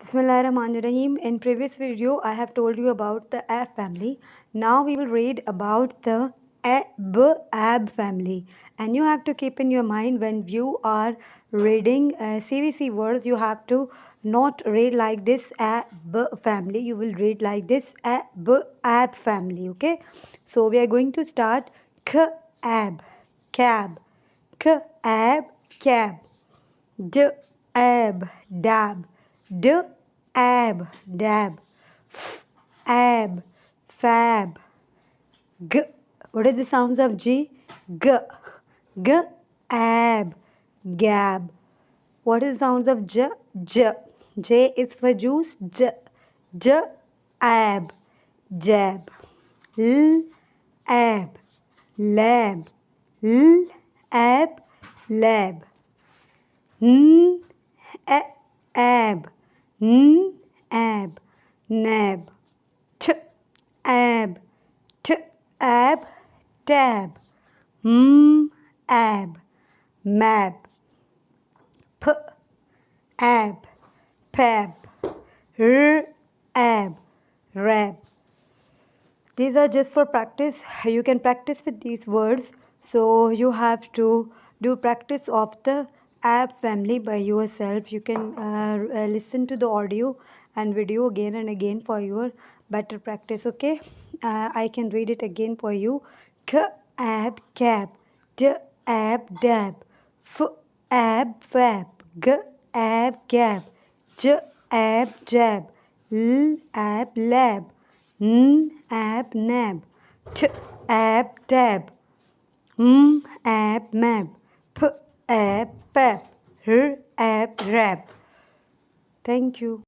Bismillahirrahmanirrahim. In previous video, I have told you about the F family. Now we will read about the ab family. And you have to keep in your mind when you are reading CVC words, you have to not read like this ab family. You will read like this ab family. Okay. So we are going to start k ab cab, k ab cab. D ab dab, d ab dab, f ab fab, g. What is the sounds of G? G, g ab gab. What is the sounds of J? J. J is for juice. J, j ab jab, l ab lab, l ab lab. N ab, n ab, nab. T ab, t ab, tab. M ab, map. P ab, pab. R ab, rab. These are just for practice. You can practice with these words. So you have to do practice of the app family by yourself. You can listen to the audio and video again and again for your better practice. Okay, I can read it again for you. K ab cab, d ab dab, f ab fab, g ab gab, j ab jab, l ab lab, n ab nab, t ab tab, m ab mab, p ab pap, r ab rab. Thank you.